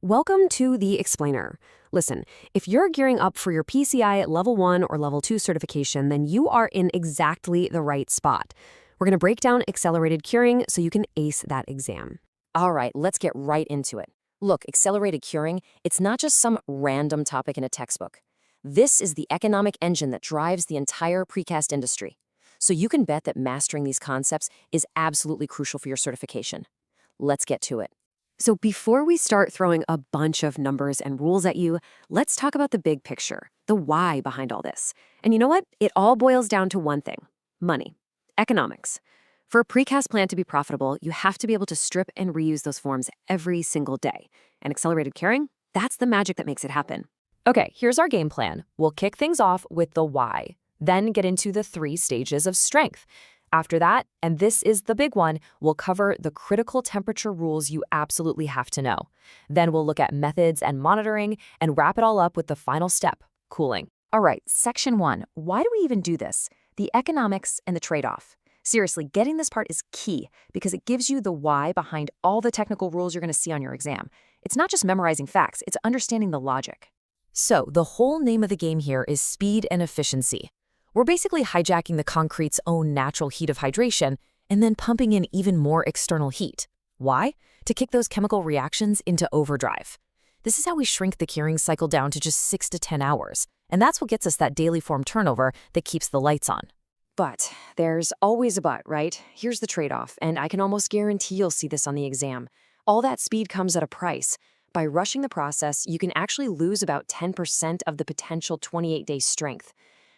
Welcome to The Explainer. Listen, if you're gearing up for your PCI at Level 1 or Level 2 certification, then you are in exactly the right spot. We're going to break down accelerated curing so you can ace that exam. All right, let's get right into it. Look, accelerated curing, it's not just some random topic in a textbook. This is the economic engine that drives the entire precast industry. So you can bet that mastering these concepts is absolutely crucial for your certification. Let's get to it. So before we start throwing a bunch of numbers and rules at you, let's talk about the big picture, the why behind all this. And you know what? It all boils down to one thing: money, economics. For a precast plant to be profitable, you have to be able to strip and reuse those forms every single day. And accelerated curing, that's the magic that makes it happen. Okay, here's our game plan. We'll kick things off with the why, then get into the 3 stages of strength. After that, and this is the big one, we'll cover the critical temperature rules you absolutely have to know. Then we'll look at methods and monitoring and wrap it all up with the final step, cooling. All right, Section 1. Why do we even do this? The economics and the trade-off. Seriously, getting this part is key because it gives you the why behind all the technical rules you're going to see on your exam. It's not just memorizing facts, it's understanding the logic. So, the whole name of the game here is speed and efficiency. We're basically hijacking the concrete's own natural heat of hydration and then pumping in even more external heat. Why? To kick those chemical reactions into overdrive. This is how we shrink the curing cycle down to just 6 to 10 hours, and that's what gets us that daily form turnover that keeps the lights on. But there's always a but, right? Here's the trade-off, and I can almost guarantee you'll see this on the exam. All that speed comes at a price. By rushing the process, you can actually lose about 10% of the potential 28-day strength.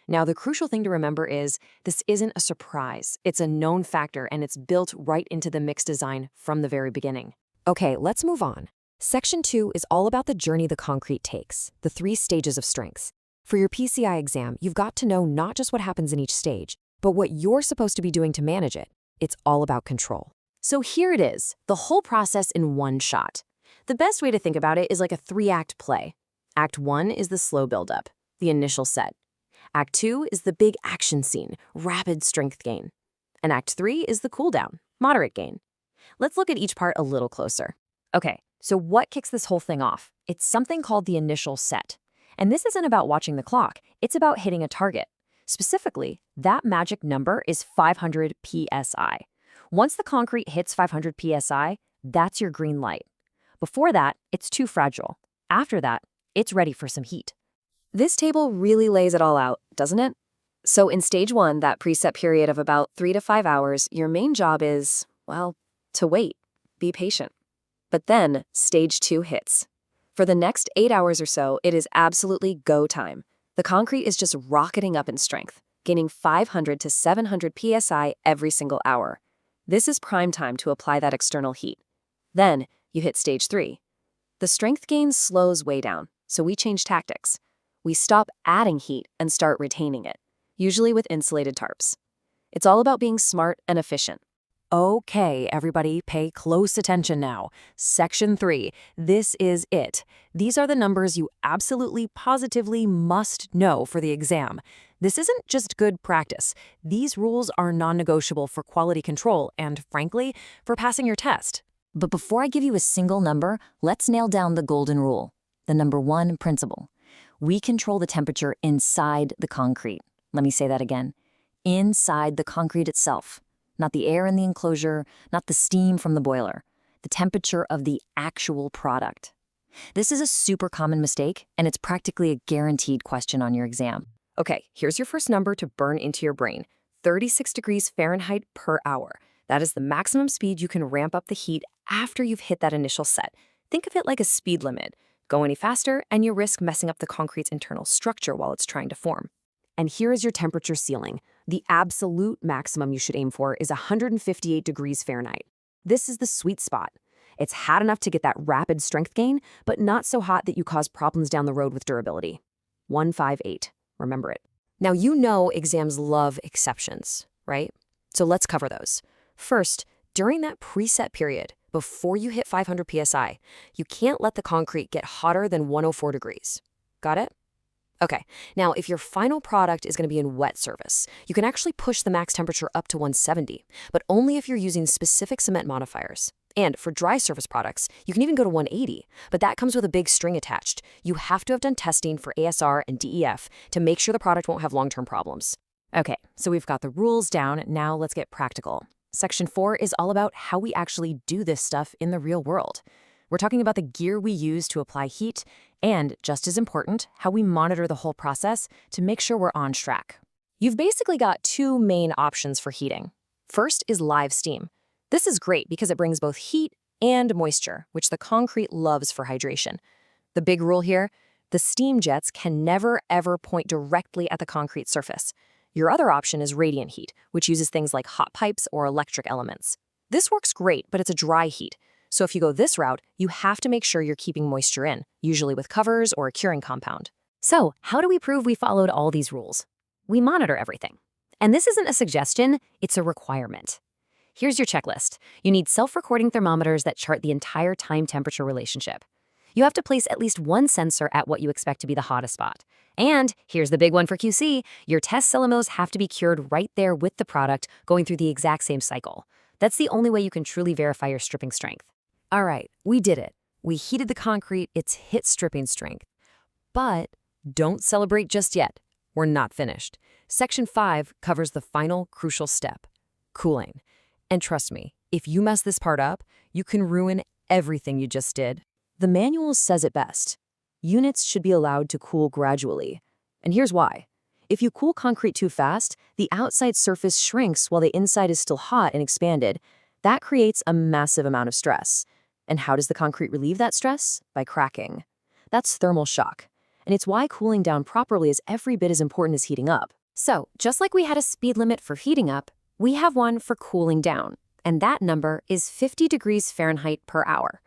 Now, the crucial thing to remember is this isn't a surprise. It's a known factor, and it's built right into the mix design from the very beginning. Okay, let's move on. Section 2 is all about the journey the concrete takes, the 3 stages of strengths. For your PCI exam, you've got to know not just what happens in each stage, but what you're supposed to be doing to manage it. It's all about control. So here it is, the whole process in one shot. The best way to think about it is like a 3-act play. Act 1 is the slow buildup, the initial set. Act 2 is the big action scene, rapid strength gain. And Act 3 is the cool down, moderate gain. Let's look at each part a little closer. Okay, so what kicks this whole thing off? It's something called the initial set. And this isn't about watching the clock, it's about hitting a target. Specifically, that magic number is 500 psi. Once the concrete hits 500 psi, that's your green light. Before that, it's too fragile. After that, it's ready for some heat. This table really lays it all out, doesn't it? So in stage 1, that preset period of about 3 to 5 hours, your main job is, well, to wait, be patient. But then stage 2 hits. For the next 8 hours or so, it is absolutely go time. The concrete is just rocketing up in strength, gaining 500 to 700 psi every single hour. This is prime time to apply that external heat. Then you hit stage 3. The strength gain slows way down, so we change tactics. We stop adding heat and start retaining it, usually with insulated tarps. It's all about being smart and efficient. Okay, everybody, pay close attention now. Section 3, this is it. These are the numbers you absolutely, positively must know for the exam. This isn't just good practice. These rules are non-negotiable for quality control and, frankly, for passing your test. But before I give you a single number, let's nail down the golden rule, the number 1 principle. We control the temperature inside the concrete. Let me say that again. Inside the concrete itself. Not the air in the enclosure, not the steam from the boiler. The temperature of the actual product. This is a super common mistake, and it's practically a guaranteed question on your exam. Okay, here's your first number to burn into your brain: 36 degrees Fahrenheit per hour. That is the maximum speed you can ramp up the heat after you've hit that initial set. Think of it like a speed limit. Go any faster, and you risk messing up the concrete's internal structure while it's trying to form. And here is your temperature ceiling. The absolute maximum you should aim for is 158 degrees Fahrenheit. This is the sweet spot. It's hot enough to get that rapid strength gain, but not so hot that you cause problems down the road with durability. 158. Remember it. Now, you know exams love exceptions, right? So let's cover those. First, during that preset period, before you hit 500 psi, you can't let the concrete get hotter than 104 degrees. Got it? Okay, now if your final product is going to be in wet service, you can actually push the max temperature up to 170, but only if you're using specific cement modifiers. And for dry surface products, you can even go to 180, but that comes with a big string attached. You have to have done testing for ASR and DEF to make sure the product won't have long-term problems. Okay, so we've got the rules down. Now let's get practical. Section 4 is all about how we actually do this stuff in the real world. We're talking about the gear we use to apply heat and, just as important, how we monitor the whole process to make sure we're on track. You've basically got two main options for heating. First is live steam. This is great because it brings both heat and moisture, which the concrete loves for hydration. The big rule here, the steam jets can never ever point directly at the concrete surface. Your other option is radiant heat, which uses things like hot pipes or electric elements. This works great, but it's a dry heat. So if you go this route, you have to make sure you're keeping moisture in, usually with covers or a curing compound. So, how do we prove we followed all these rules? We monitor everything. And this isn't a suggestion, it's a requirement. Here's your checklist. You need self-recording thermometers that chart the entire time-temperature relationship. You have to place at least one sensor at what you expect to be the hottest spot. And here's the big one for QC, your test cylinders have to be cured right there with the product, going through the exact same cycle. That's the only way you can truly verify your stripping strength. All right, we did it. We heated the concrete, it's hit stripping strength. But don't celebrate just yet. We're not finished. Section 5 covers the final crucial step, cooling. And trust me, if you mess this part up, you can ruin everything you just did. The manual says it best. Units should be allowed to cool gradually. And here's why. If you cool concrete too fast, the outside surface shrinks while the inside is still hot and expanded. That creates a massive amount of stress. And how does the concrete relieve that stress? By cracking. That's thermal shock. And it's why cooling down properly is every bit as important as heating up. So, just like we had a speed limit for heating up, we have one for cooling down, and that number is 50 degrees Fahrenheit per hour.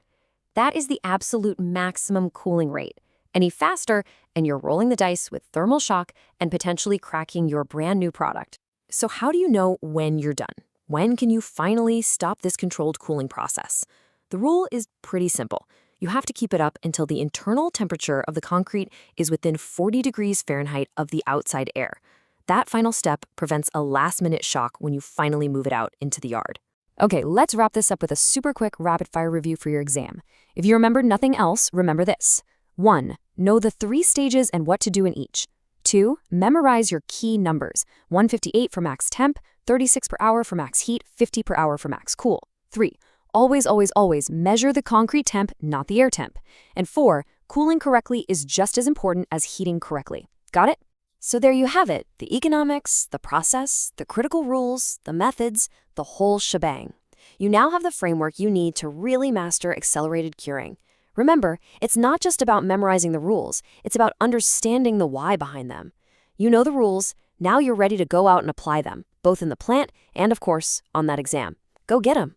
That is the absolute maximum cooling rate. Any faster, and you're rolling the dice with thermal shock and potentially cracking your brand new product. So how do you know when you're done? When can you finally stop this controlled cooling process? The rule is pretty simple. You have to keep it up until the internal temperature of the concrete is within 40 degrees Fahrenheit of the outside air. That final step prevents a last-minute shock when you finally move it out into the yard. Okay, let's wrap this up with a super quick rapid-fire review for your exam. If you remember nothing else, remember this. 1. Know the 3 stages and what to do in each. 2. Memorize your key numbers. 158 for max temp, 36 per hour for max heat, 50 per hour for max cool. 3. Always, always, always measure the concrete temp, not the air temp. And 4. Cooling correctly is just as important as heating correctly. Got it? So there you have it, the economics, the process, the critical rules, the methods, the whole shebang. You now have the framework you need to really master accelerated curing. Remember, it's not just about memorizing the rules, it's about understanding the why behind them. You know the rules, now you're ready to go out and apply them, both in the plant and, of course, on that exam. Go get 'em.